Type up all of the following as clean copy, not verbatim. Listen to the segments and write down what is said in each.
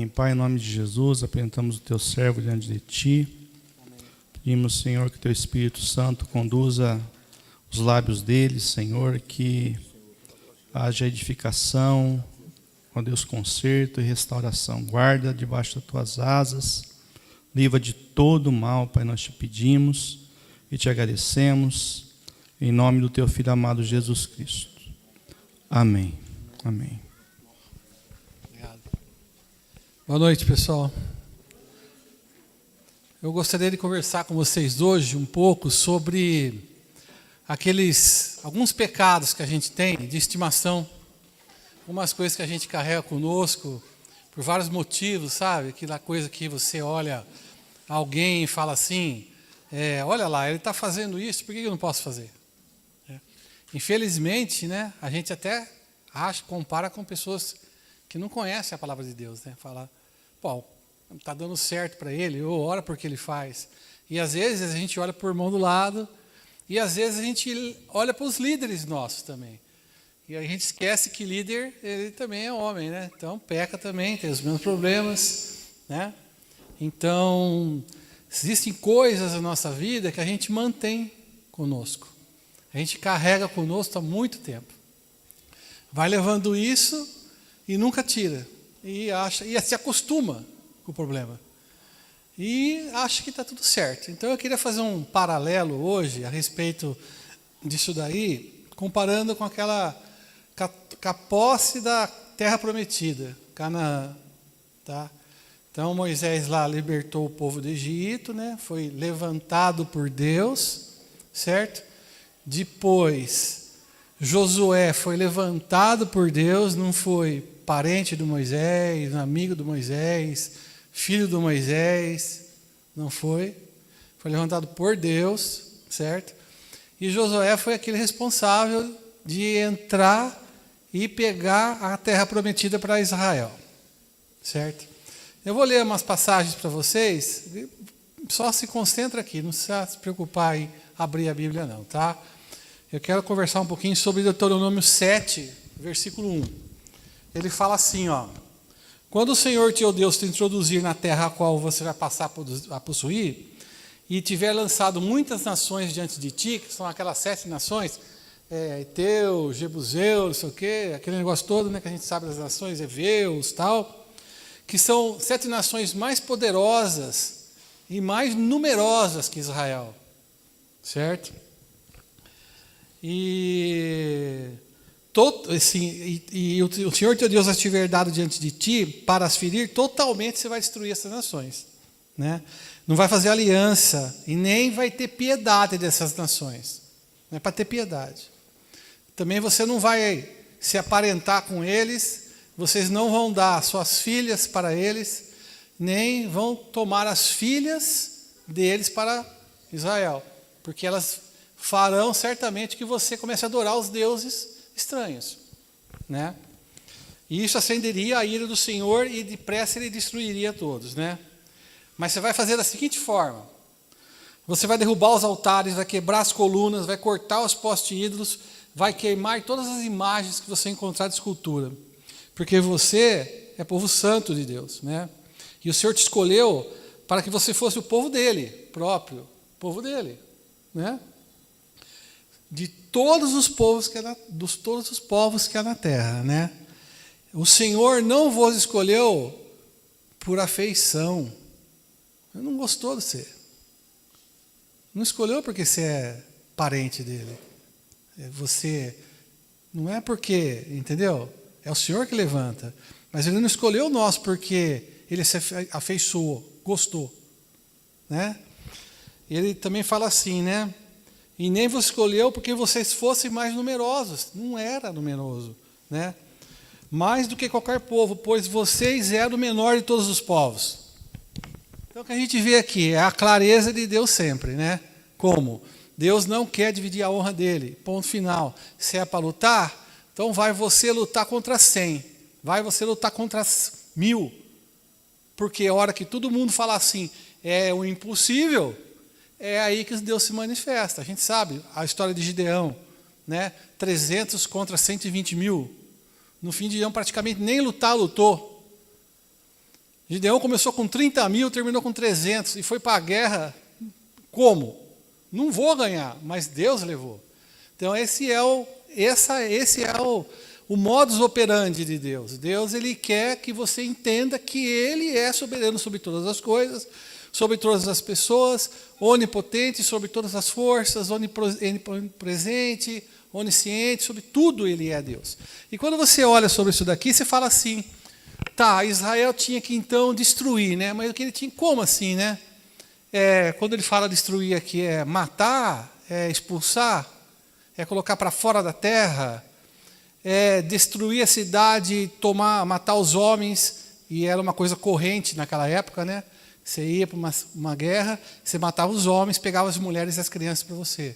Pai, em nome de Jesus, apresentamos o Teu servo diante de Ti. Amém. Pedimos, Senhor, que Teu Espírito Santo conduza os lábios dele, Senhor, que haja edificação, ó Deus, conserto e restauração. Guarda debaixo das Tuas asas, livra de todo mal, Pai, nós Te pedimos e Te agradecemos, em nome do Teu Filho amado Jesus Cristo. Amém. Amém. Boa noite, pessoal. Eu gostaria de conversar com vocês hoje um pouco sobre alguns pecados que a gente tem de estimação, algumas coisas que a gente carrega conosco por vários motivos, sabe? Aquela coisa que você olha alguém e fala assim, olha lá, ele está fazendo isso, por que eu não posso fazer? Infelizmente, né, a gente até compara com pessoas que não conhecem a palavra de Deus, né? Fala, pô, está dando certo para ele, ou ora porque ele faz. E às vezes a gente olha por mão do lado, e às vezes a gente olha para os líderes nossos também. E a gente esquece que líder, ele também é homem, né? Então peca também, tem os mesmos problemas, né? Então, existem coisas na nossa vida que a gente mantém conosco. A gente carrega conosco há muito tempo. Vai levando isso e nunca tira. E se acostuma com o problema. E acha que está tudo certo. Então eu queria fazer um paralelo hoje a respeito disso daí, comparando com com a posse da terra prometida, Canaã. Tá? Então Moisés lá libertou o povo do Egito, né? Foi levantado por Deus, certo? Depois Josué foi levantado por Deus, não foi parente do Moisés, amigo do Moisés, filho do Moisés, não foi. Foi levantado por Deus, certo? E Josué foi aquele responsável de entrar e pegar a terra prometida para Israel, certo? Eu vou ler umas passagens para vocês, só se concentra aqui, não precisa se preocupar em abrir a Bíblia não, tá? Eu quero conversar um pouquinho sobre Deuteronômio 7, versículo 1. Ele fala assim, ó: quando o Senhor teu Deus te introduzir na terra a qual você vai passar a possuir, e tiver lançado muitas nações diante de ti, que são aquelas 7 nações, Eteu, Jebuseu, não sei o quê, aquele negócio todo, né, que a gente sabe das nações, Eveus, tal, que são 7 nações mais poderosas e mais numerosas que Israel, certo? E o Senhor teu Deus as tiver dado diante de ti para as ferir, totalmente você vai destruir essas nações, né? Não vai fazer aliança e nem vai ter piedade dessas nações, não é para ter piedade. Também você não vai se aparentar com eles, vocês não vão dar suas filhas para eles, nem vão tomar as filhas deles para Israel, porque elas farão certamente que você comece a adorar os deuses estranhos, né? E isso acenderia a ira do Senhor e depressa ele destruiria todos, né? Mas você vai fazer da seguinte forma: você vai derrubar os altares, vai quebrar as colunas, vai cortar os postes ídolos, vai queimar todas as imagens que você encontrar de escultura, porque você é povo santo de Deus, né? E o Senhor te escolheu para que você fosse o povo dele próprio, povo dele, né? De todos os povos todos os povos que há na terra, né? O Senhor não vos escolheu por afeição. Ele não gostou de você. Não escolheu porque você é parente dele. Você não é porque, entendeu? É o Senhor que levanta. Mas ele não escolheu nós porque ele se afeiçoou, gostou, né? E ele também fala assim, né? E nem vos escolheu porque vocês fossem mais numerosos. Não era numeroso, né? Mais do que qualquer povo, pois vocês eram o menor de todos os povos. Então o que a gente vê aqui é a clareza de Deus sempre, né? Como? Deus não quer dividir a honra dele, ponto final. Se é para lutar, então vai você lutar contra 100. Vai você lutar contra 1000. Porque a hora que todo mundo fala assim, é o impossível, é aí que Deus se manifesta. A gente sabe a história de Gideão, né? 300 contra 120 mil. No fim de Gideão praticamente nem lutou. Gideão começou com 30 mil, terminou com 300 e foi para a guerra. Como? Não vou ganhar, mas Deus levou. Então esse é o modus operandi de Deus. Deus, ele quer que você entenda que ele é soberano sobre todas as coisas, sobre todas as pessoas, onipotente sobre todas as forças, onipresente, onisciente, sobre tudo ele é Deus. E quando você olha sobre isso daqui, você fala assim, tá, Israel tinha que então destruir, né? Mas o que ele tinha, como assim, né? Quando ele fala destruir aqui, é matar, é expulsar, é colocar para fora da terra, é destruir a cidade, matar os homens, e era uma coisa corrente naquela época, né? Você ia para uma guerra, você matava os homens, pegava as mulheres e as crianças para você.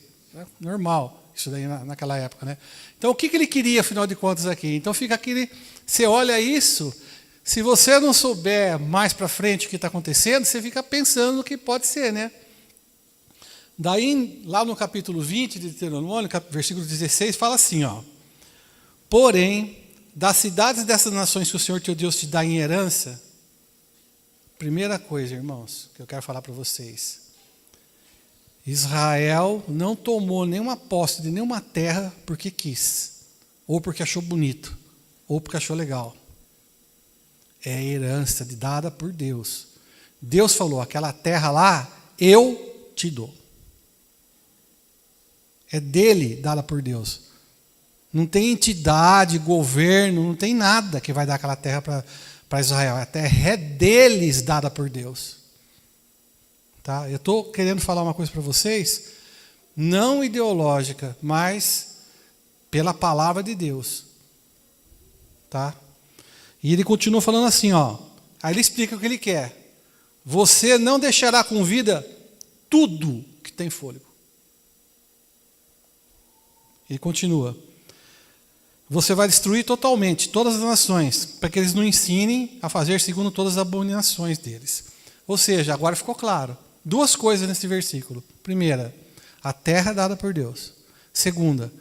Normal, isso daí naquela época, né? Então o que ele queria, afinal de contas, aqui? Então fica aquele, você olha isso, se você não souber mais para frente o que está acontecendo, você fica pensando no que pode ser, né? Daí, lá no capítulo 20 de Deuteronômio, versículo 16, fala assim, ó. Porém, das cidades dessas nações que o Senhor teu Deus te dá em herança, primeira coisa, irmãos, que eu quero falar para vocês. Israel não tomou nenhuma posse de nenhuma terra porque quis, ou porque achou bonito, ou porque achou legal. É herança dada por Deus. Deus falou, aquela terra lá, eu te dou. É dele, dada por Deus. Não tem entidade, governo, não tem nada que vai dar aquela terra para Israel. A terra é deles, dada por Deus. Tá? Eu estou querendo falar uma coisa para vocês, não ideológica, mas pela palavra de Deus. Tá? E ele continua falando assim, ó. Aí ele explica o que ele quer. Você não deixará com vida tudo que tem fôlego. Ele continua. Você vai destruir totalmente todas as nações, para que eles não ensinem a fazer segundo todas as abominações deles. Ou seja, agora ficou claro. Duas coisas nesse versículo. Primeira, a terra é dada por Deus. Segunda,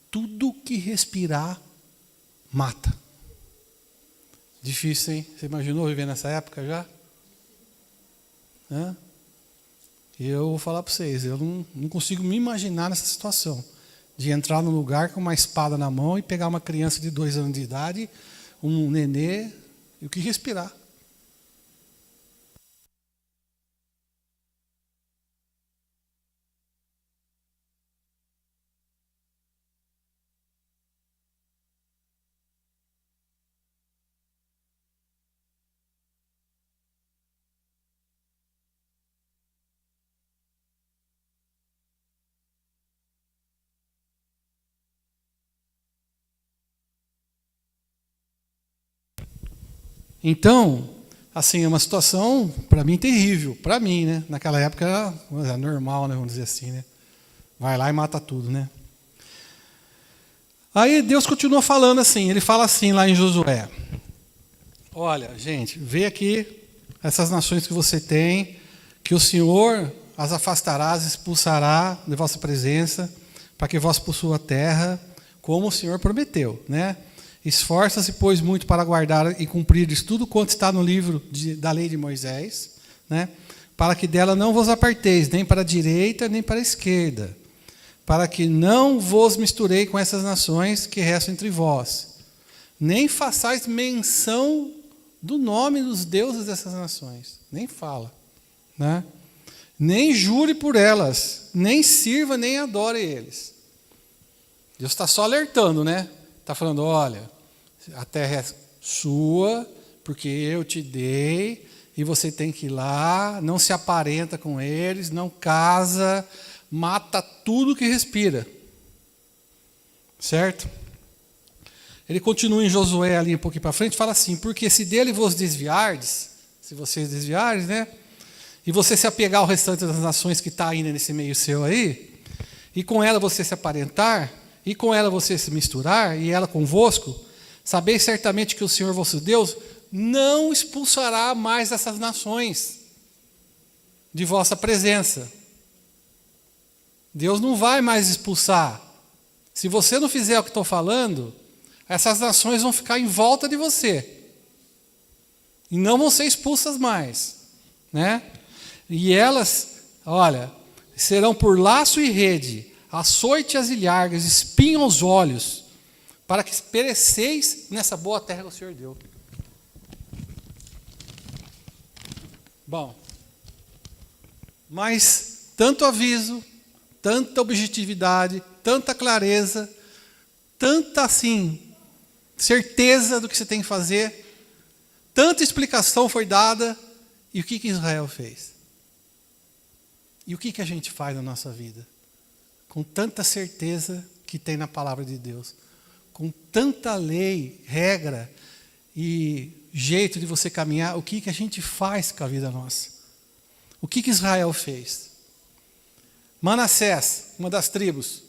tudo que respirar mata. Difícil, hein? Você imaginou viver nessa época já? Eu vou falar para vocês, eu não consigo me imaginar nessa situação. De entrar num lugar com uma espada na mão e pegar uma criança de 2 anos de idade, um nenê, e o que respirar. Então, assim, é uma situação, para mim, terrível. Para mim, né? Naquela época era normal, né? Vamos dizer assim, né? Vai lá e mata tudo, né? Aí Deus continua falando assim, ele fala assim lá em Josué. Olha, gente, vê aqui essas nações que você tem, que o Senhor as afastará, as expulsará de vossa presença, para que vós possua a terra, como o Senhor prometeu, né? Esforça-se, pois, muito para guardar e cumprir tudo quanto está no livro da lei de Moisés, né? Para que dela não vos aparteis, nem para a direita, nem para a esquerda, para que não vos misturei com essas nações que restam entre vós, nem façais menção do nome dos deuses dessas nações, nem fala, né? Nem jure por elas, nem sirva, nem adore eles. Deus está só alertando, né? Está falando, olha, a terra é sua, porque eu te dei, e você tem que ir lá, não se aparenta com eles, não casa, mata tudo que respira. Certo? Ele continua em Josué ali um pouquinho para frente, fala assim, porque se dele vos desviardes, se vocês desviardes, né? E você se apegar ao restante das nações que está ainda nesse meio seu aí, e com ela você se aparentar, e com ela você se misturar, e ela convosco, sabeis certamente que o Senhor vosso Deus não expulsará mais essas nações de vossa presença. Deus não vai mais expulsar. Se você não fizer o que estou falando, essas nações vão ficar em volta de você. e não vão ser expulsas mais, né? E elas, olha, serão por laço e rede, açoite às ilhargas, espinho aos olhos, para que pereceis nessa boa terra que o Senhor deu. Bom, mas tanto aviso, tanta objetividade, tanta clareza, tanta assim, certeza do que você tem que fazer, tanta explicação foi dada, e o que Israel fez? E o que a gente faz na nossa vida? Com tanta certeza que tem na palavra de Deus, com tanta lei, regra e jeito de você caminhar, o que a gente faz com a vida nossa? O que Israel fez? Manassés, uma das tribos,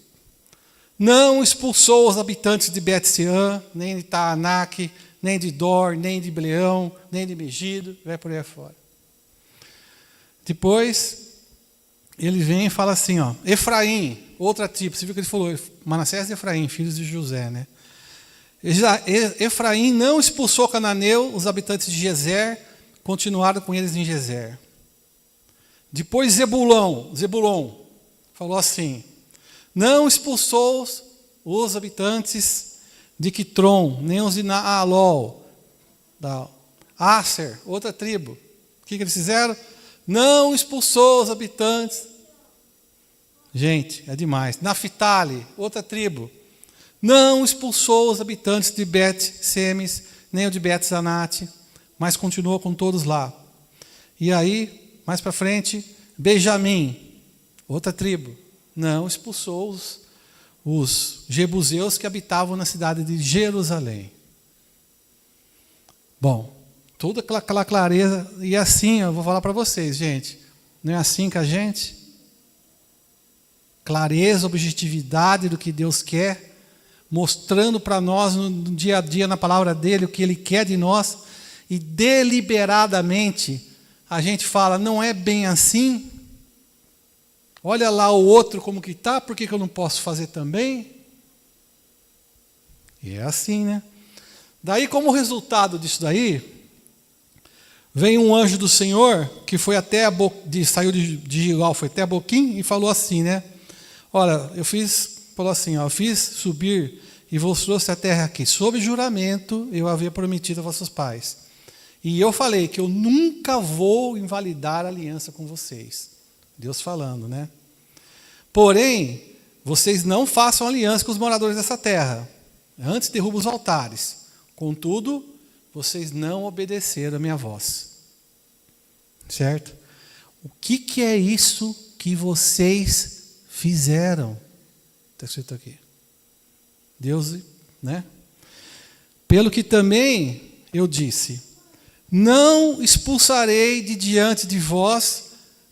não expulsou os habitantes de Bet-sean, nem de Taanac, nem de Dor, nem de Bleão, nem de Megido, vai por aí fora. Depois, ele vem e fala assim, ó, Efraim, outra tribo, você viu que ele falou, Manassés e Efraim, filhos de José, né? Efraim não expulsou Cananeu, os habitantes de Gezer continuaram com eles em Gezer. Depois Zebulon falou assim, não expulsou os habitantes de Quitron, nem os de Naalol, da Aser, outra tribo. O que eles fizeram? Não expulsou os habitantes. Gente, é demais. Naphtali, outra tribo. Não expulsou os habitantes de Bet-Semes, nem o de Bet-Zanate, mas continuou com todos lá. E aí, mais para frente, Benjamim, outra tribo, não expulsou os jebuseus que habitavam na cidade de Jerusalém. Bom, toda aquela clareza, e assim, eu vou falar para vocês, gente, não é assim que a gente? Clareza, objetividade do que Deus quer, mostrando para nós no dia a dia, na palavra dele, o que ele quer de nós, e deliberadamente a gente fala, não é bem assim, olha lá o outro como que está, por que eu não posso fazer também? E é assim, né? Daí, como resultado disso daí, vem um anjo do Senhor, que foi até saiu de Gilgal, foi até Boquim, e falou assim, né? Olha, eu fiz subir e vos trouxe a terra aqui, sob juramento eu havia prometido a vossos pais. E eu falei que eu nunca vou invalidar a aliança com vocês. Deus falando, né? Porém, vocês não façam aliança com os moradores dessa terra. Antes derrubam os altares. Contudo, vocês não obedeceram a minha voz. Certo? O que é isso que vocês fizeram? Está escrito aqui. Deus, né? Pelo que também eu disse, não expulsarei de diante de vós,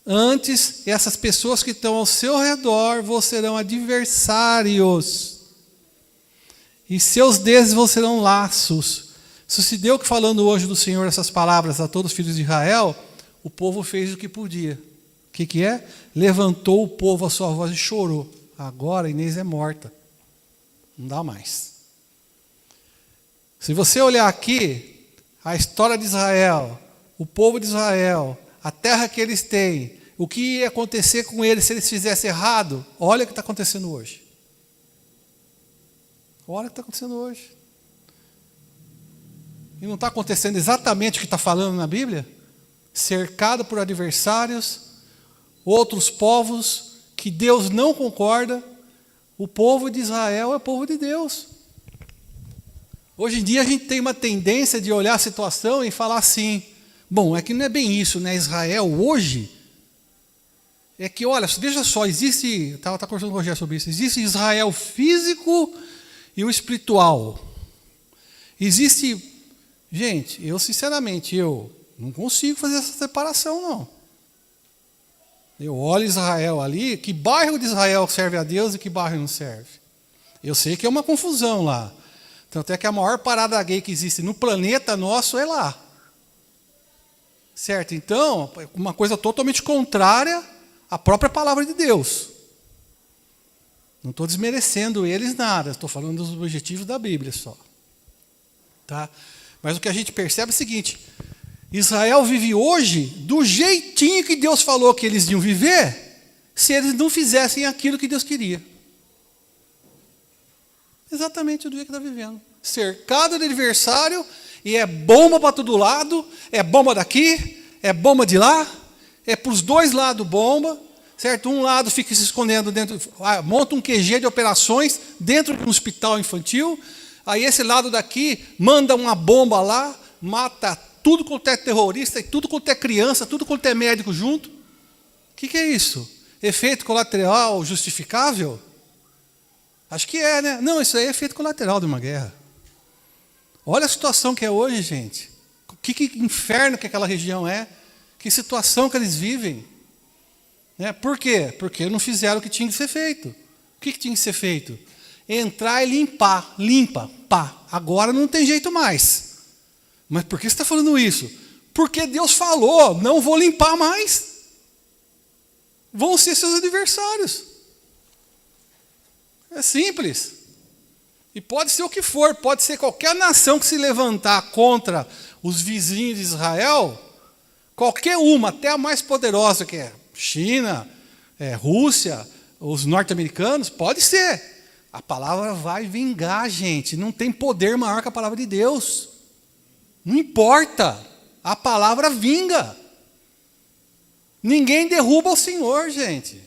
antes essas pessoas que estão ao seu redor vos serão adversários, e seus deuses vos serão laços. Sucedeu que, falando hoje do Senhor essas palavras a todos os filhos de Israel, o povo fez o que podia. O que é? Levantou o povo a sua voz e chorou. Agora Inês é morta. Não dá mais. Se você olhar aqui, a história de Israel, o povo de Israel, a terra que eles têm, o que ia acontecer com eles se eles fizessem errado, olha o que está acontecendo hoje. Olha o que está acontecendo hoje. E não está acontecendo exatamente o que está falando na Bíblia? Cercado por adversários, outros povos que Deus não concorda. O povo de Israel é o povo de Deus. Hoje em dia a gente tem uma tendência de olhar a situação e falar assim, bom, é que não é bem isso, né? Israel hoje, é que, olha, veja só, existe, estava conversando com o Rogério sobre isso, existe Israel físico e o espiritual. Existe, gente, eu sinceramente, eu não consigo fazer essa separação, não. Eu olho Israel ali, que bairro de Israel serve a Deus e que bairro não serve. Eu sei que é uma confusão lá. Tanto é que a maior parada gay que existe no planeta nosso é lá. Certo? Então, uma coisa totalmente contrária à própria palavra de Deus. Não estou desmerecendo eles nada, estou falando dos objetivos da Bíblia só. Tá? Mas o que a gente percebe é o seguinte, Israel vive hoje do jeitinho que Deus falou que eles iam viver, se eles não fizessem aquilo que Deus queria. Exatamente do jeito que está vivendo. Cercado de adversário, e é bomba para todo lado, é bomba daqui, é bomba de lá, é para os dois lados bomba, certo? Um lado fica se escondendo dentro, monta um QG de operações dentro de um hospital infantil, aí esse lado daqui manda uma bomba lá, mata tudo quanto é terrorista, e tudo quanto é criança, tudo quanto é médico junto. O que é isso? Efeito colateral justificável? Acho que é, né? Não, isso aí é efeito colateral de uma guerra. Olha a situação que é hoje, gente. Que inferno que aquela região é. Que situação que eles vivem. Né? Por quê? Porque não fizeram o que tinha que ser feito. O que tinha que ser feito? Entrar e limpar. Limpa, pá. Agora não tem jeito mais. Mas por que você está falando isso? Porque Deus falou, não vou limpar mais. Vão ser seus adversários. É simples. E pode ser o que for, pode ser qualquer nação que se levantar contra os vizinhos de Israel, qualquer uma, até a mais poderosa, que é China, Rússia, os norte-americanos, pode ser. A palavra vai vingar, gente. Não tem poder maior que a palavra de Deus. Não importa. A palavra vinga. Ninguém derruba o Senhor, gente.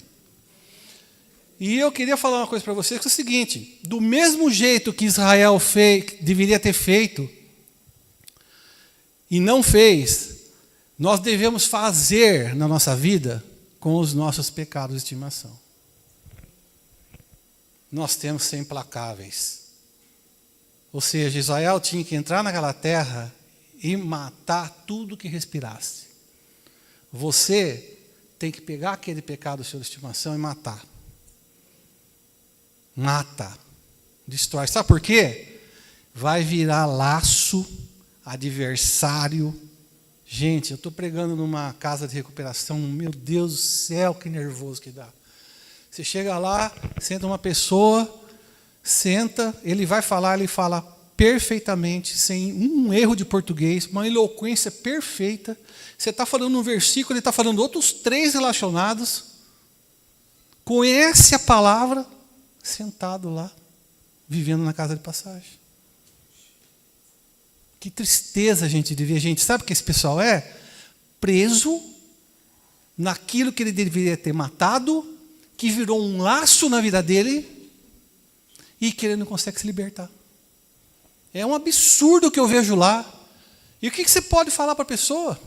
E eu queria falar uma coisa para vocês, que é o seguinte: do mesmo jeito que Israel deveria ter feito, e não fez, nós devemos fazer na nossa vida com os nossos pecados de estimação. Nós temos que ser implacáveis. Ou seja, Israel tinha que entrar naquela terra e matar tudo que respirasse. Você tem que pegar aquele pecado de sua estimação e matar. Mata. Destrói. Sabe por quê? Vai virar laço, adversário. Gente, eu estou pregando numa casa de recuperação. Meu Deus do céu, que nervoso que dá. Você chega lá, senta uma pessoa, ele vai falar, ele fala perfeitamente, sem um erro de português, uma eloquência perfeita. Você está falando um versículo, ele está falando outros 3 relacionados. Conhece a palavra, sentado lá, vivendo na casa de passagem. Que tristeza a gente de ver. Gente, sabe o que esse pessoal é? Preso naquilo que ele deveria ter matado, que virou um laço na vida dele, e que ele não consegue se libertar. É um absurdo o que eu vejo lá. E o que você pode falar para a pessoa?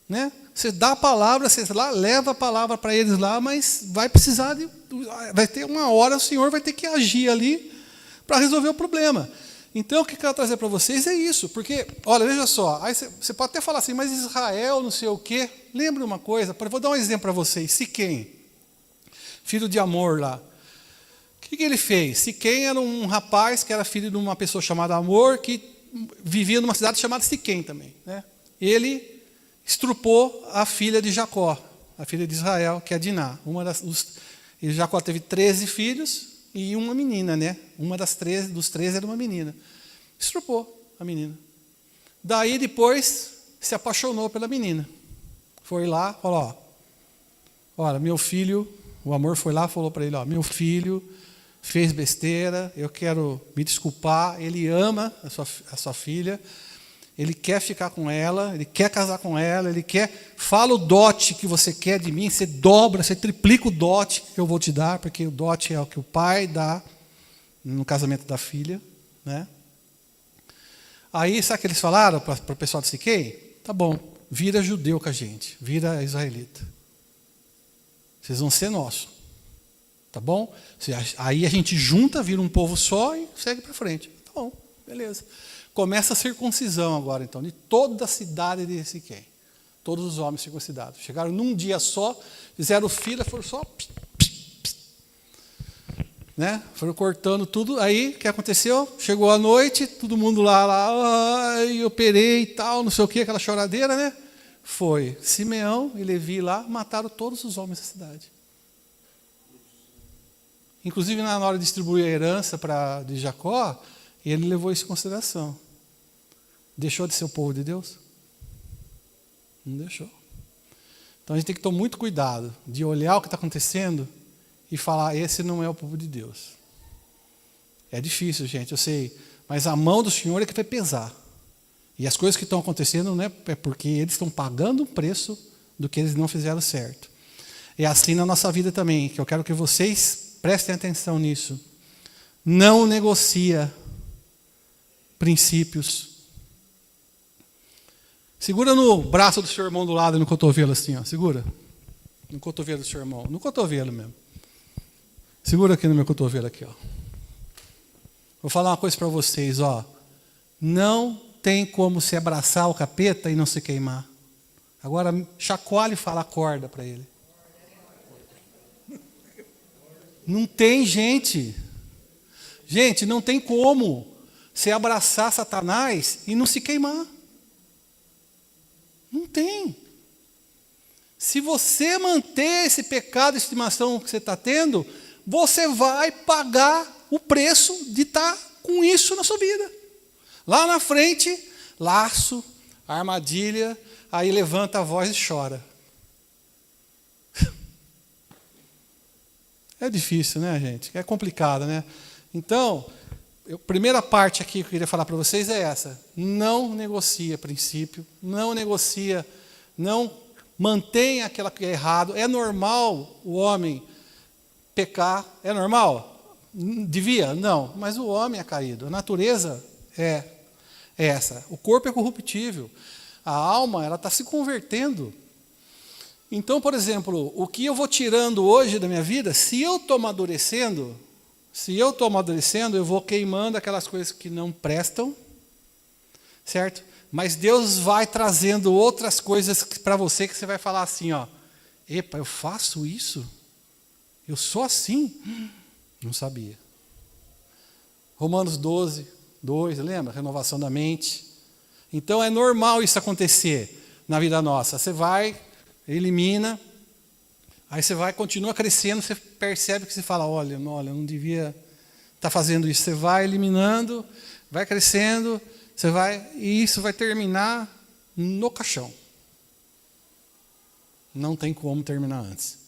Né? Você dá a palavra, você lá leva a palavra para eles lá, mas vai precisar vai ter uma hora, o Senhor vai ter que agir ali para resolver o problema. Então, o que eu quero trazer para vocês é isso, porque, olha, veja só, aí você pode até falar assim, mas Israel, não sei o quê. Lembre uma coisa, vou dar um exemplo para vocês. Siquém, filho de Amor lá. O que ele fez? Siquém era um rapaz que era filho de uma pessoa chamada Amor, que vivia numa cidade chamada Siquém também. Né? Ele estrupou a filha de Jacó, a filha de Israel, que é Diná. E Jacó teve 13 filhos e uma menina, né? Dos 13 era uma menina. Estrupou a menina. Daí depois se apaixonou pela menina. Foi lá, falou, olha, meu filho, o Amor foi lá e falou para ele, meu filho fez besteira, eu quero me desculpar, ele ama a sua filha, ele quer ficar com ela, ele quer casar com ela, fala o dote que você quer de mim, você dobra, você triplica o dote que eu vou te dar, porque o dote é o que o pai dá no casamento da filha. Né? Aí, sabe o que eles falaram para o pessoal de Siquém? Tá bom, vira judeu com a gente, vira israelita. Vocês vão ser nossos. Tá bom? Aí a gente junta, vira um povo só e segue para frente. Tá bom, beleza. Começa a circuncisão agora, então, de toda a cidade de Siquém. Todos os homens circuncidados. Chegaram num dia só, fizeram fila, foram só... Né? Foram cortando tudo. Aí, o que aconteceu? Chegou a noite, todo mundo lá, eu operei e tal, não sei o que, aquela choradeira, né? Foi Simeão e Levi lá, mataram todos os homens da cidade. Inclusive, na hora de distribuir a herança de Jacó, ele levou isso em consideração. Deixou de ser o povo de Deus? Não deixou. Então a gente tem que tomar muito cuidado de olhar o que está acontecendo e falar, esse não é o povo de Deus. É difícil, gente, eu sei. Mas a mão do Senhor é que vai pesar. E as coisas que estão acontecendo não é porque eles estão pagando um preço do que eles não fizeram certo. É assim na nossa vida também, que eu quero que vocês prestem atenção nisso. Não negocia princípios. Segura no braço do seu irmão do lado, no cotovelo assim, ó. Segura. No cotovelo do seu irmão. No cotovelo mesmo. Segura aqui no meu cotovelo aqui, ó. Vou falar uma coisa para vocês, ó. Não tem como se abraçar o capeta e não se queimar. Agora chacoalhe e fala acorda para ele. Não tem, gente. Gente, não tem como se abraçar Satanás e não se queimar. Não tem. Se você manter esse pecado de estimação que você está tendo, você vai pagar o preço de estar com isso na sua vida. Lá na frente, laço, armadilha, aí levanta a voz e chora. É difícil, né, gente? É complicado, né? Então, a primeira parte aqui que eu queria falar para vocês é essa. Não negocia princípio, não negocia, não mantenha aquilo que é errado. É normal o homem pecar? É normal? Devia? Não. Mas o homem é caído. A natureza é essa. O corpo é corruptível. A alma, ela está se convertendo. Então, por exemplo, o que eu vou tirando hoje da minha vida, se eu estou amadurecendo, eu vou queimando aquelas coisas que não prestam, certo? Mas Deus vai trazendo outras coisas para você que você vai falar assim, ó, epa, eu faço isso? Eu sou assim? Não sabia. Romanos 12, 2, lembra? Renovação da mente. Então é normal isso acontecer na vida nossa. Você vai, elimina, aí você vai, continua crescendo, você percebe que você fala, olha, eu não devia estar fazendo isso. Você vai eliminando, vai crescendo, e isso vai terminar no caixão. Não tem como terminar antes.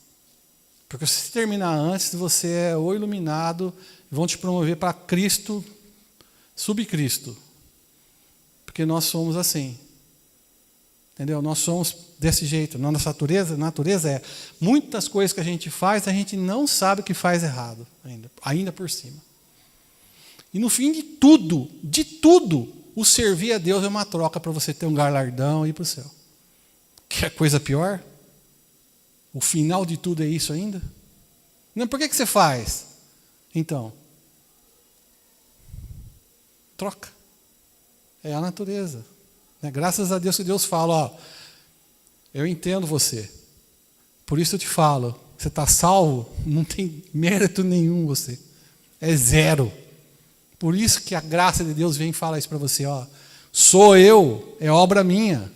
Porque se terminar antes, você é o iluminado, vão te promover para Cristo, subcristo. Porque nós somos assim. Entendeu? Nós somos desse jeito. Nossa natureza é muitas coisas que a gente faz, a gente não sabe que faz errado ainda por cima. E no fim de tudo, o servir a Deus é uma troca para você ter um galardão e ir para o céu. Quer coisa pior? O final de tudo é isso ainda? Não, por que você faz? Então, troca. É a natureza. Graças a Deus que Deus fala, ó, eu entendo você. Por isso eu te falo, você está salvo, não tem mérito nenhum você. É zero. Por isso que a graça de Deus vem e fala isso para você, ó. Sou eu, é obra minha.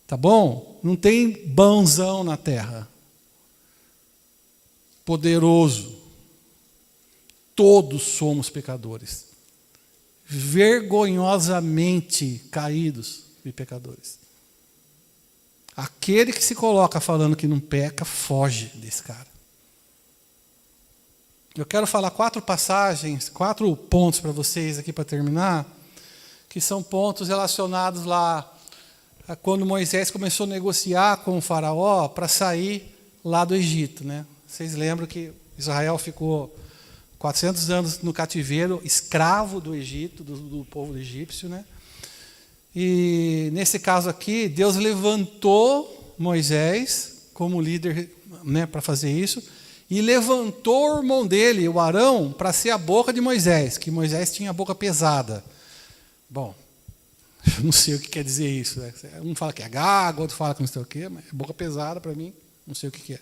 Tá bom? Não tem bonzão na terra. Poderoso. Todos somos pecadores. Vergonhosamente caídos e pecadores. Aquele que se coloca falando que não peca, foge desse cara. Eu quero falar 4 pontos para vocês aqui para terminar, que são pontos relacionados lá a quando Moisés começou a negociar com o faraó para sair lá do Egito, né? Vocês lembram que Israel ficou 400 anos no cativeiro, escravo do Egito, do povo egípcio, né? E nesse caso aqui, Deus levantou Moisés como líder, né, para fazer isso, e levantou o irmão dele, o Arão, para ser a boca de Moisés, que Moisés tinha a boca pesada. Bom, eu não sei o que quer dizer isso, né? Um fala que é gago, outro fala que não sei o quê, mas é boca pesada para mim, não sei o que é.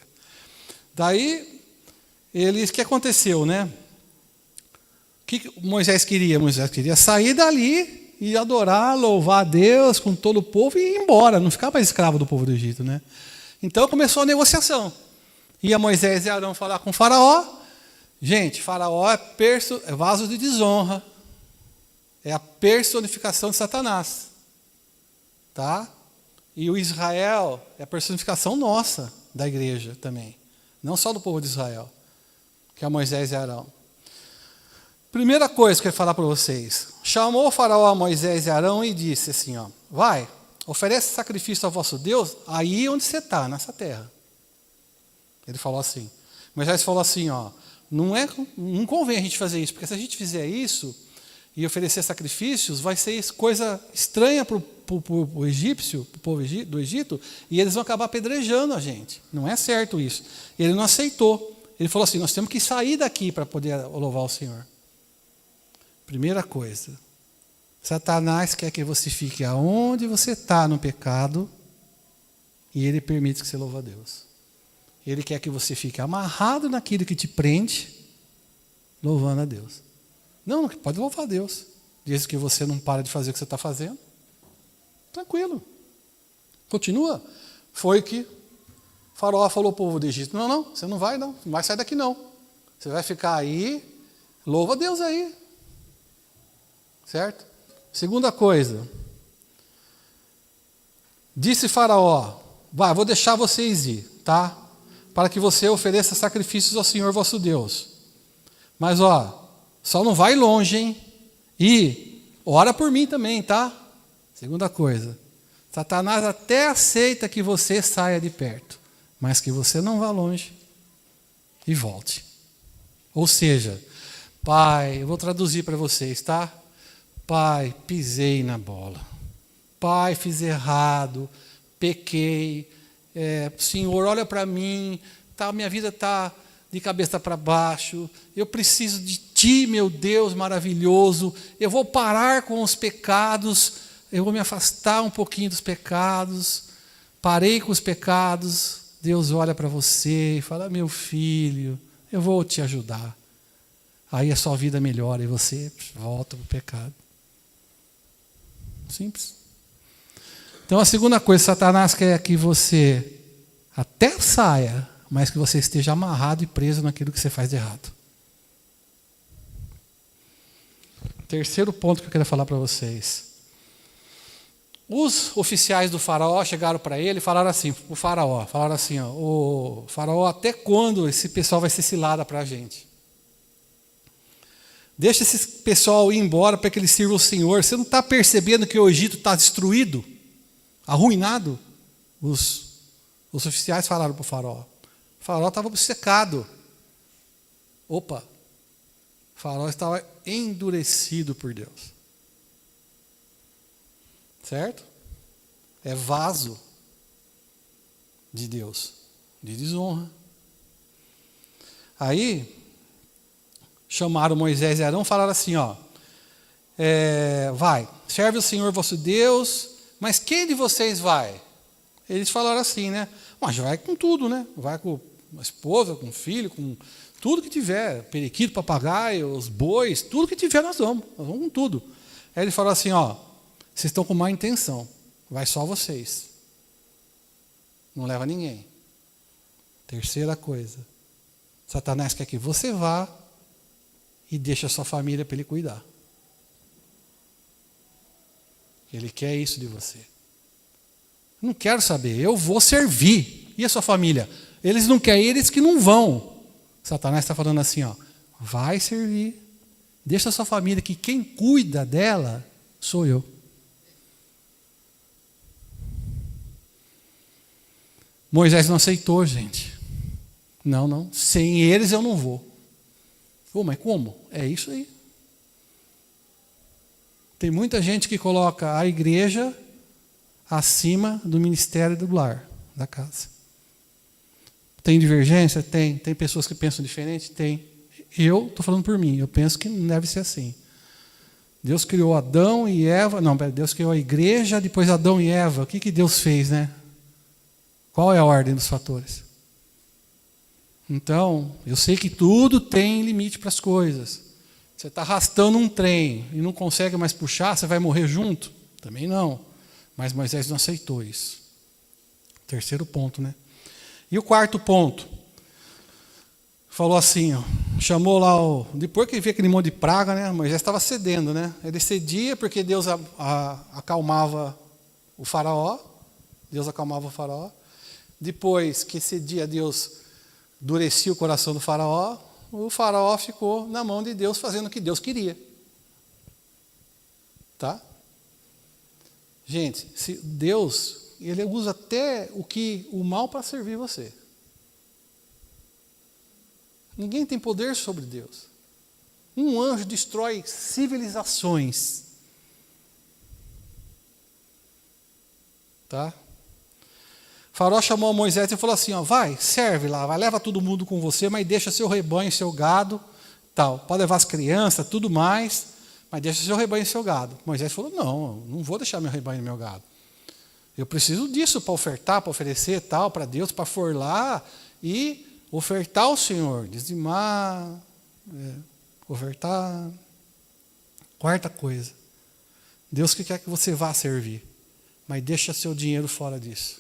Daí, o que aconteceu, né? O que Moisés queria? Moisés queria sair dali e adorar, louvar a Deus com todo o povo e ir embora, não ficar mais escravo do povo do Egito, né? Então começou a negociação. Ia Moisés e Arão falar com o faraó. Gente, faraó é vaso de desonra. É a personificação de Satanás. Tá? E o Israel é a personificação nossa da igreja também. Não só do povo de Israel, que é Moisés e Arão. Primeira coisa que eu quero falar para vocês. Chamou o faraó a Moisés e Arão e disse assim, ó, vai, oferece sacrifício ao vosso Deus aí onde você está, nessa terra. Ele falou assim. Moisés falou assim, ó, não convém a gente fazer isso, porque se a gente fizer isso e oferecer sacrifícios, vai ser coisa estranha para o egípcio, para o povo do Egito, e eles vão acabar apedrejando a gente. Não é certo isso. Ele não aceitou. Ele falou assim, nós temos que sair daqui para poder louvar o Senhor. Primeira coisa, Satanás quer que você fique aonde você está no pecado, e ele permite que você louve a Deus. Ele quer que você fique amarrado naquilo que te prende, louvando a Deus. Não pode louvar a Deus. Desde que você não para de fazer o que você está fazendo. Tranquilo. Continua. Foi que o faraó falou ao povo do Egito, não, você não vai sair daqui não. Você vai ficar aí, louva a Deus aí. Certo? Segunda coisa. Disse faraó, vou deixar vocês ir, tá? Para que você ofereça sacrifícios ao Senhor vosso Deus. Mas só não vai longe, hein? E ora por mim também, tá? Segunda coisa. Satanás até aceita que você saia de perto, mas que você não vá longe e volte. Ou seja, Pai, eu vou traduzir para vocês, tá? Pai, pisei na bola. Pai, fiz errado, pequei. Senhor, olha para mim, minha vida está de cabeça para baixo, eu preciso de Ti, meu Deus maravilhoso, eu vou parar com os pecados, eu vou me afastar um pouquinho dos pecados, parei com os pecados, Deus olha para você e fala, meu filho, eu vou te ajudar. Aí a sua vida melhora e você volta para o pecado. Simples. Então a segunda coisa, Satanás quer que você até saia, mas que você esteja amarrado e preso naquilo que você faz de errado. Terceiro ponto que eu quero falar para vocês. Os oficiais do faraó chegaram para ele e falaram assim, o faraó, o faraó, até quando esse pessoal vai ser cilada para a gente? Deixa esse pessoal ir embora para que eles sirvam o Senhor. Você não está percebendo que o Egito está destruído? Arruinado? Os oficiais falaram para o faraó. O faraó estava obcecado. O faraó estava endurecido por Deus. Certo? É vaso de Deus, de desonra. Aí, chamaram Moisés e Arão e falaram assim, vai, serve o Senhor vosso Deus, mas quem de vocês vai? Eles falaram assim, né? Mas vai com tudo, né? Vai com a esposa, com o filho, com tudo que tiver, periquito, papagaio, os bois, tudo que tiver nós vamos com tudo. Aí ele falou assim, vocês estão com má intenção, vai só vocês. Não leva ninguém. Terceira coisa, Satanás quer que você vá e deixe a sua família para ele cuidar. Ele quer isso de você. Não quero saber, eu vou servir. E a sua família? Eles não querem, eles que não vão. Satanás está falando assim, vai servir. Deixa a sua família, que quem cuida dela sou eu. Moisés não aceitou, gente. Não, sem eles eu não vou. Mas como? É isso aí. Tem muita gente que coloca a igreja acima do ministério do lar, da casa. Tem divergência? Tem. Tem pessoas que pensam diferente? Tem. Eu estou falando por mim, eu penso que não deve ser assim. Deus criou Adão e Eva, Deus criou a igreja, depois Adão e Eva. O que Deus fez, né? Qual é a ordem dos fatores? Então, eu sei que tudo tem limite para as coisas. Você está arrastando um trem e não consegue mais puxar, você vai morrer junto? Também não. Mas Moisés não aceitou isso. Terceiro ponto, né? E o quarto ponto? Falou assim, chamou lá depois que veio aquele monte de praga, né? Moisés estava cedendo, né? Ele cedia porque Deus acalmava o faraó, Deus acalmava o faraó. Depois que esse dia Deus endurecia o coração do faraó, o faraó ficou na mão de Deus fazendo o que Deus queria. Tá? Gente, se Deus, ele usa até o mal para servir você. Ninguém tem poder sobre Deus. Um anjo destrói civilizações. Tá? Faraó chamou Moisés e falou assim, ó, vai, serve lá, vai, leva todo mundo com você, mas deixa seu rebanho, seu gado, tal. Pode levar as crianças, tudo mais, mas deixa seu rebanho e seu gado. Moisés falou, não vou deixar meu rebanho e meu gado. Eu preciso disso para ofertar, para oferecer tal, para Deus, para for lá e ofertar ao Senhor, dizimar, ofertar. Quarta coisa, Deus que quer que você vá servir, mas deixa seu dinheiro fora disso.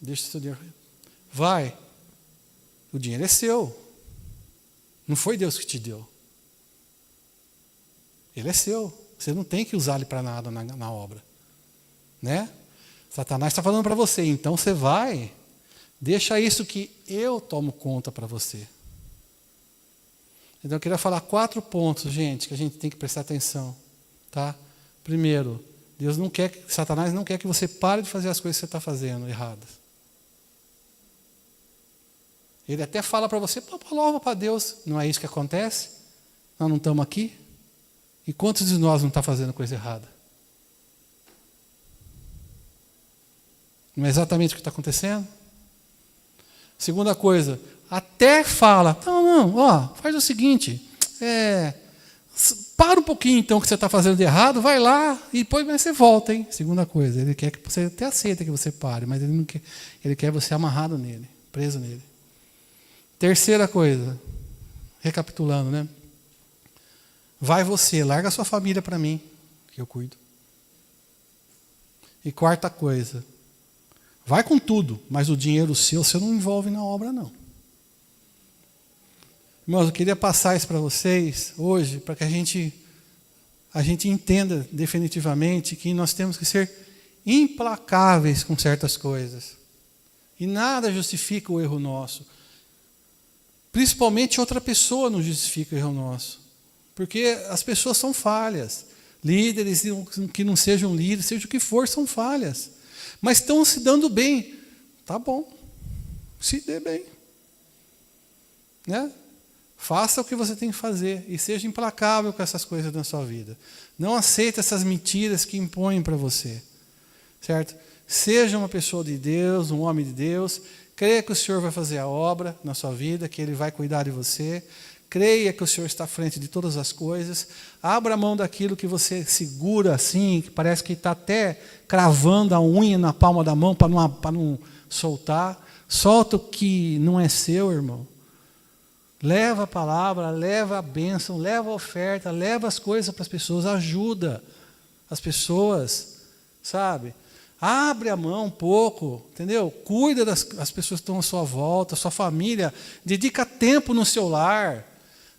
Deixa seu dinheiro. Vai. O dinheiro é seu. Não foi Deus que te deu. Ele é seu. Você não tem que usar ele para nada na obra. Né? Satanás está falando para você, então você vai, deixa isso que eu tomo conta para você. Então eu queria falar 4 pontos, gente, que a gente tem que prestar atenção. Tá? Primeiro, Satanás não quer que você pare de fazer as coisas que você está fazendo erradas. Ele até fala para você, louva para Deus. Não é isso que acontece? Nós não estamos aqui? E quantos de nós não estão fazendo coisa errada? Não é exatamente o que está acontecendo? Segunda coisa, até fala, faz o seguinte, para um pouquinho então o que você está fazendo de errado, vai lá e depois você volta, hein? Segunda coisa, ele quer que você até aceita que você pare, mas ele não quer, ele quer você amarrado nele, preso nele. Terceira coisa, recapitulando, né? Vai você, larga a sua família para mim, que eu cuido. E quarta coisa, vai com tudo, mas o dinheiro seu, você não envolve na obra, não. Irmãos, eu queria passar isso para vocês hoje, para que a gente entenda definitivamente que nós temos que ser implacáveis com certas coisas. E nada justifica o erro nosso. Principalmente outra pessoa não justifica o erro nosso. Porque as pessoas são falhas. Líderes que não sejam líderes, seja o que for, são falhas. Mas estão se dando bem. Tá bom. Se dê bem. Né? Faça o que você tem que fazer. E seja implacável com essas coisas na sua vida. Não aceite essas mentiras que impõem para você. Certo? Seja uma pessoa de Deus, um homem de Deus. Creia que o Senhor vai fazer a obra na sua vida, que Ele vai cuidar de você. Creia que o Senhor está à frente de todas as coisas. Abra a mão daquilo que você segura assim, que parece que está até cravando a unha na palma da mão para não soltar. Solta o que não é seu, irmão. Leva a palavra, leva a bênção, leva a oferta, leva as coisas para as pessoas, ajuda as pessoas, sabe? Abre a mão um pouco, entendeu? Cuida das pessoas que estão à sua volta, a sua família. Dedica tempo no seu lar.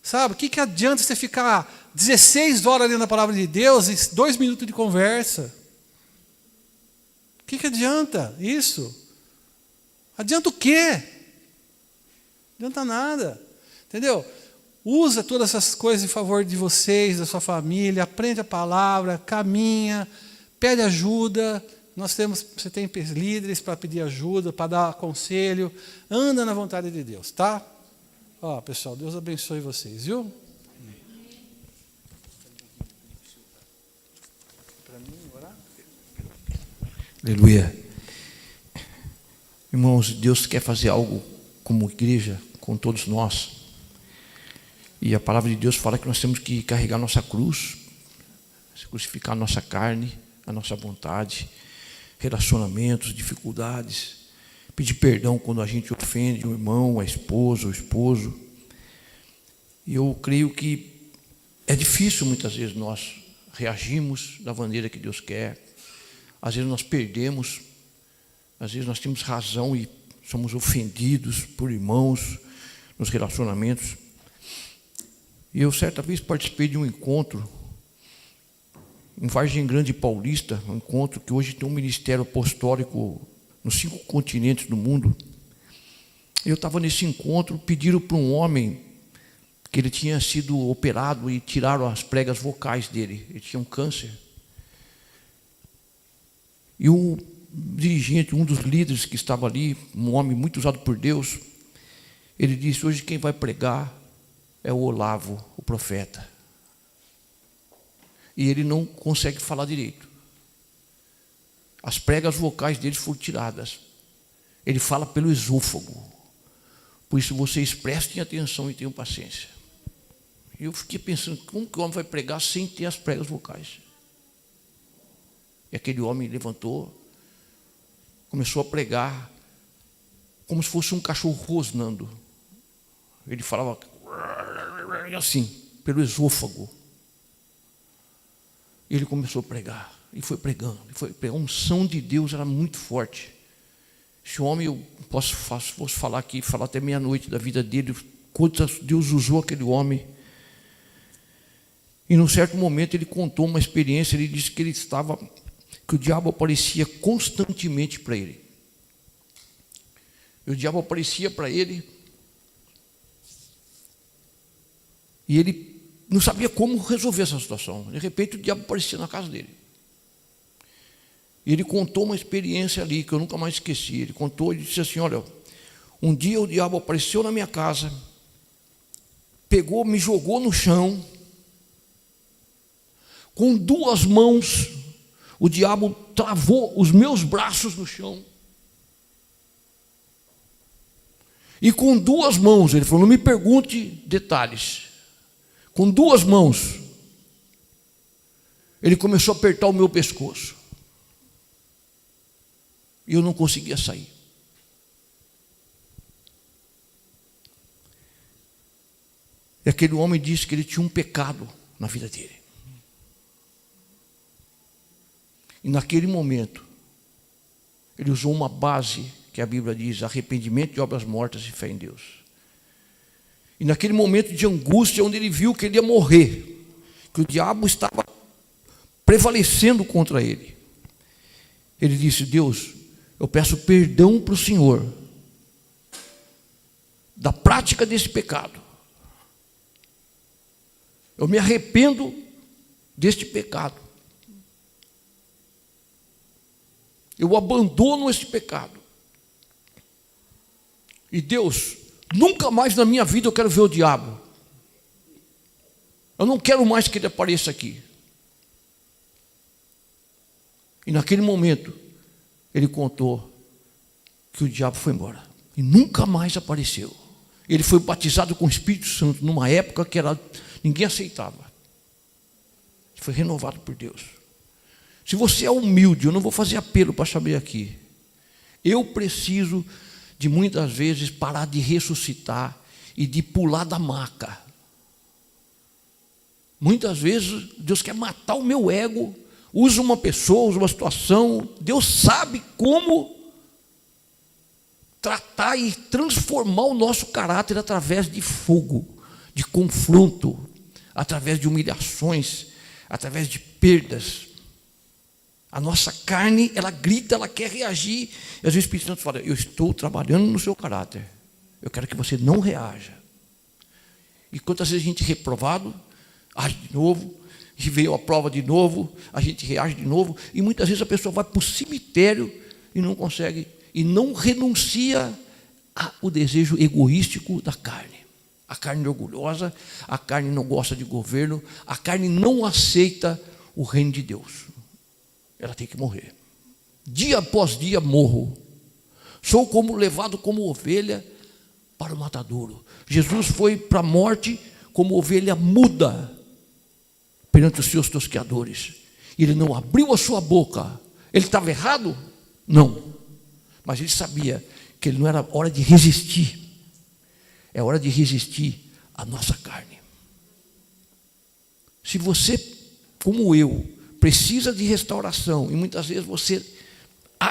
Sabe? O que adianta você ficar 16 horas lendo a palavra de Deus e 2 minutos de conversa? O que adianta isso? Adianta o quê? Não adianta nada. Entendeu? Usa todas essas coisas em favor de vocês, da sua família. Aprende a palavra, caminha, pede ajuda. Você tem líderes para pedir ajuda, para dar conselho. Anda na vontade de Deus, tá? Ó, pessoal, Deus abençoe vocês, viu? Aleluia. Irmãos, Deus quer fazer algo como igreja, com todos nós. E a palavra de Deus fala que nós temos que carregar nossa cruz, crucificar a nossa carne, a nossa vontade, relacionamentos, dificuldades, pedir perdão quando a gente ofende o irmão, a esposa, o esposo. E eu creio que é difícil muitas vezes nós reagimos da maneira que Deus quer. Às vezes nós perdemos, às vezes nós temos razão e somos ofendidos por irmãos nos relacionamentos. E eu certa vez participei de um encontro em Vargem Grande Paulista, um encontro que hoje tem um ministério apostólico nos 5 continentes do mundo. Eu estava nesse encontro, pediram para um homem que ele tinha sido operado e tiraram as pregas vocais dele. Ele tinha um câncer. E o dirigente, um dos líderes que estava ali, um homem muito usado por Deus, ele disse: hoje quem vai pregar é o Olavo, o profeta. E ele não consegue falar direito. As pregas vocais dele foram tiradas. Ele fala pelo esôfago. Por isso vocês prestem atenção e tenham paciência. E eu fiquei pensando, como que o homem vai pregar sem ter as pregas vocais? E aquele homem levantou, começou a pregar, como se fosse um cachorro rosnando. Ele falava assim, pelo esôfago. E ele começou a pregar, e foi pregando, a unção de Deus era muito forte. Esse homem, eu posso falar aqui, falar até meia-noite da vida dele, quantas Deus usou aquele homem. E num certo momento ele contou uma experiência, ele disse que o diabo aparecia constantemente para ele. E o diabo aparecia para ele, e ele não sabia como resolver essa situação. De repente o diabo aparecia na casa dele. E ele contou uma experiência ali que eu nunca mais esqueci. Ele contou e disse assim: olha, um dia o diabo apareceu na minha casa, pegou, me jogou no chão, com 2 mãos, o diabo travou os meus braços no chão. E com 2 mãos, ele falou, não me pergunte detalhes, com 2 mãos, ele começou a apertar o meu pescoço. E eu não conseguia sair. E aquele homem disse que ele tinha um pecado na vida dele. E naquele momento, ele usou uma base que a Bíblia diz: arrependimento de obras mortas e fé em Deus. E naquele momento de angústia, onde ele viu que ele ia morrer, que o diabo estava prevalecendo contra ele, ele disse: Deus, eu peço perdão para o Senhor da prática desse pecado. Eu me arrependo deste pecado. Eu abandono esse pecado. E Deus, nunca mais na minha vida eu quero ver o diabo. Eu não quero mais que ele apareça aqui. E naquele momento, ele contou que o diabo foi embora. E nunca mais apareceu. Ele foi batizado com o Espírito Santo numa época que ninguém aceitava. Foi renovado por Deus. Se você é humilde, eu não vou fazer apelo para saber aqui. Eu preciso de muitas vezes parar de ressuscitar e de pular da maca. Muitas vezes Deus quer matar o meu ego, usa uma pessoa, usa uma situação. Deus sabe como tratar e transformar o nosso caráter através de fogo, de confronto, através de humilhações, através de perdas. A nossa carne, ela grita, ela quer reagir. E às vezes o Espírito Santo fala: eu estou trabalhando no seu caráter. Eu quero que você não reaja. E quantas vezes a gente é reprovado, age de novo, e veio a prova de novo, a gente reage de novo. E muitas vezes a pessoa vai para o cemitério e não consegue, e não renuncia ao desejo egoístico da carne. A carne é orgulhosa, a carne não gosta de governo, a carne não aceita o reino de Deus. Ela tem que morrer. Dia após dia morro. Sou levado como ovelha para o matadouro. Jesus foi para a morte como ovelha muda perante os seus tosqueadores. Ele não abriu a sua boca. Ele estava errado? Não. Mas ele sabia que ele não era hora de resistir. É hora de resistir à nossa carne. Se você, como eu, precisa de restauração, e muitas vezes você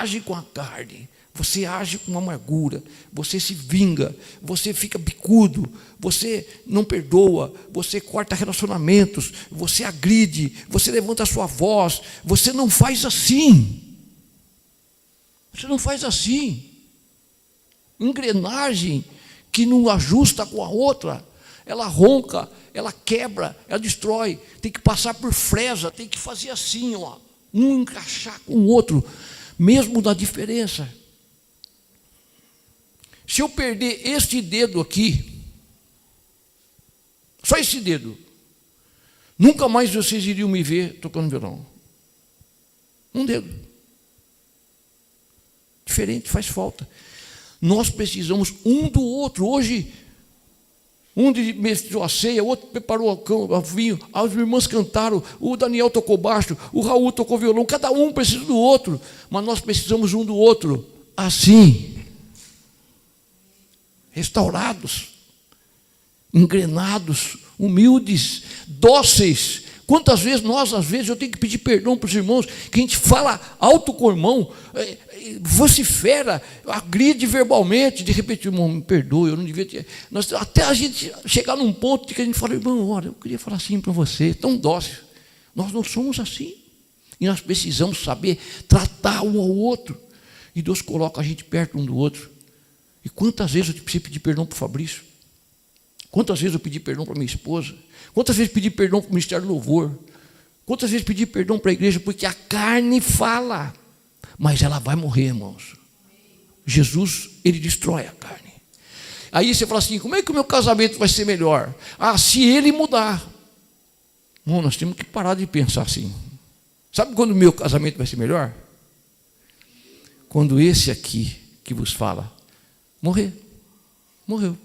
age com a carne, você age com amargura, você se vinga, você fica bicudo, você não perdoa, você corta relacionamentos, você agride, você levanta a sua voz, você não faz assim. Você não faz assim. Engrenagem que não ajusta com a outra, ela ronca, ela quebra, ela destrói. Tem que passar por fresa, tem que fazer assim, ó, um encaixar com o outro, mesmo na diferença. Se eu perder este dedo aqui, só esse dedo, nunca mais vocês iriam me ver tocando violão. Um dedo. Diferente, faz falta. Nós precisamos um do outro. Hoje, um mestrou a ceia, o outro preparou o vinho, as irmãs cantaram, o Daniel tocou baixo, o Raul tocou violão, cada um precisa do outro, mas nós precisamos um do outro, assim, restaurados, engrenados, humildes, dóceis. Quantas vezes eu tenho que pedir perdão para os irmãos, que a gente fala alto com o irmão, vocifera, agride verbalmente, de repente, irmão, me perdoe, eu não devia ter. Até a gente chegar num ponto de que a gente fala, irmão, olha, eu queria falar assim para você, tão dócil. Nós não somos assim. E nós precisamos saber tratar um ao outro. E Deus coloca a gente perto um do outro. E quantas vezes eu preciso pedir perdão para o Fabrício? Quantas vezes eu pedi perdão para minha esposa? Quantas vezes pedi perdão para o Ministério do Louvor? Quantas vezes pedi perdão para a igreja? Porque a carne fala, mas ela vai morrer, irmãos. Jesus, ele destrói a carne. Aí você fala assim, como é que o meu casamento vai ser melhor? Ah, se ele mudar. Bom, nós temos que parar de pensar assim. Sabe quando o meu casamento vai ser melhor? Quando esse aqui que vos fala morrer. Morreu.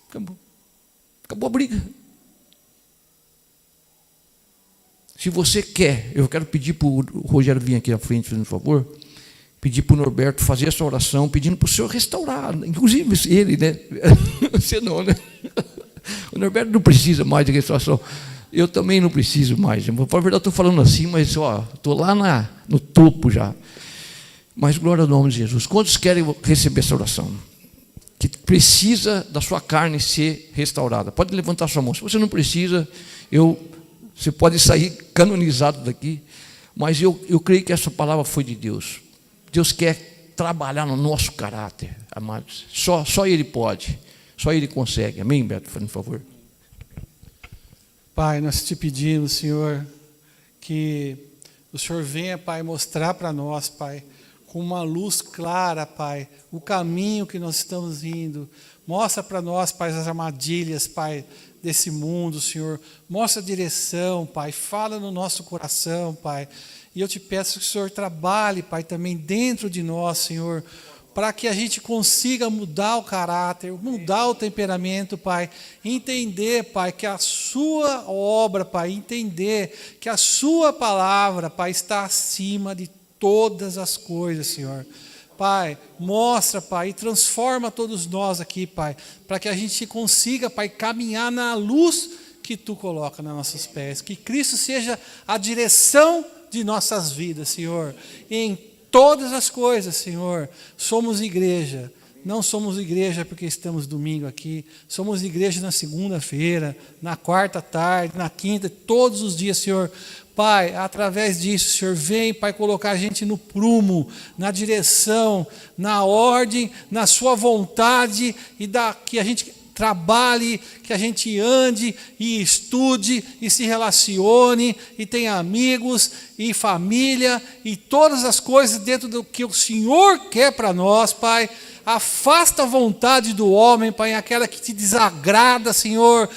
Acabou. Acabou a briga. Se você quer, eu quero pedir para o Rogério vir aqui à frente, fazendo um favor, pedir para o Norberto fazer essa oração, pedindo para o Senhor restaurar, inclusive ele, né? Você não, né? O Norberto não precisa mais de restauração. Eu também não preciso mais. Na verdade, estou falando assim, mas estou lá no topo já. Mas glória ao nome de Jesus. Quantos querem receber essa oração? Que precisa da sua carne ser restaurada. Pode levantar sua mão. Se você não precisa, você pode sair canonizado daqui. Mas eu creio que essa palavra foi de Deus. Deus quer trabalhar no nosso caráter, amados. Só Ele pode. Só Ele consegue. Amém, Beto? Por favor. Pai, nós te pedimos, Senhor, que o Senhor venha, Pai, mostrar para nós, Pai, com uma luz clara, Pai, o caminho que nós estamos indo. Mostra para nós, Pai, as armadilhas, Pai, desse mundo, Senhor. Mostra a direção, Pai. Fala no nosso coração, Pai. E eu te peço que o Senhor trabalhe, Pai, também dentro de nós, Senhor, para que a gente consiga mudar o caráter, mudar o temperamento, Pai. Entender, Pai, que a sua obra, Pai, entender que a sua palavra, Pai, está acima de todas as coisas, Senhor. Pai, mostra, Pai, e transforma todos nós aqui, Pai, para que a gente consiga, Pai, caminhar na luz que Tu coloca nos nossos pés. Que Cristo seja a direção de nossas vidas, Senhor. Em todas as coisas, Senhor. Somos igreja. Não somos igreja porque estamos domingo aqui. Somos igreja na segunda-feira, na quarta tarde, na quinta, todos os dias, Senhor. Pai, através disso, Senhor, vem, Pai, colocar a gente no prumo, na direção, na ordem, na sua vontade, e que a gente trabalhe, que a gente ande e estude e se relacione e tenha amigos e família e todas as coisas dentro do que o Senhor quer para nós, Pai. Afasta a vontade do homem, Pai, aquela que te desagrada, Senhor.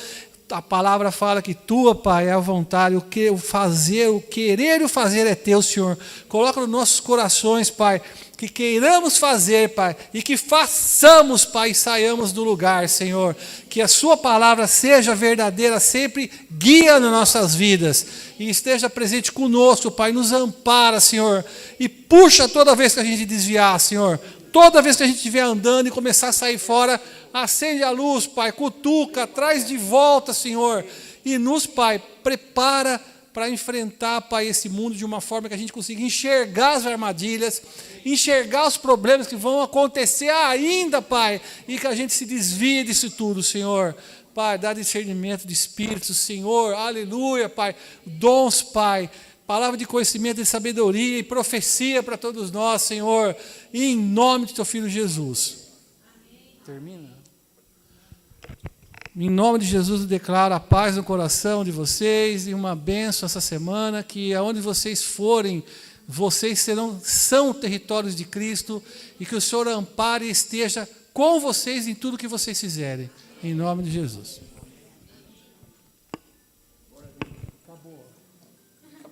A palavra fala que Tua, Pai, é a vontade, o querer e o fazer é Teu, Senhor. Coloca nos nossos corações, Pai, que queiramos fazer, Pai, e que façamos, Pai, e saiamos do lugar, Senhor. Que a Sua palavra seja verdadeira, sempre guia nas nossas vidas, e esteja presente conosco, Pai, nos ampara, Senhor, e puxa toda vez que a gente desviar, Senhor. Toda vez que a gente estiver andando e começar a sair fora, acende a luz, Pai, cutuca, traz de volta, Senhor, e nos, Pai, prepara para enfrentar, Pai, esse mundo de uma forma que a gente consiga enxergar as armadilhas, enxergar os problemas que vão acontecer ainda, Pai, e que a gente se desvie disso tudo, Senhor. Pai, dá discernimento de espíritos, Senhor, aleluia, Pai, dons, Pai, palavra de conhecimento, de sabedoria e profecia para todos nós, Senhor, em nome de Teu Filho Jesus. Termina. Em nome de Jesus, eu declaro a paz no coração de vocês e uma bênção essa semana, que aonde vocês forem, vocês são territórios de Cristo e que o Senhor ampare e esteja com vocês em tudo que vocês fizerem. Em nome de Jesus.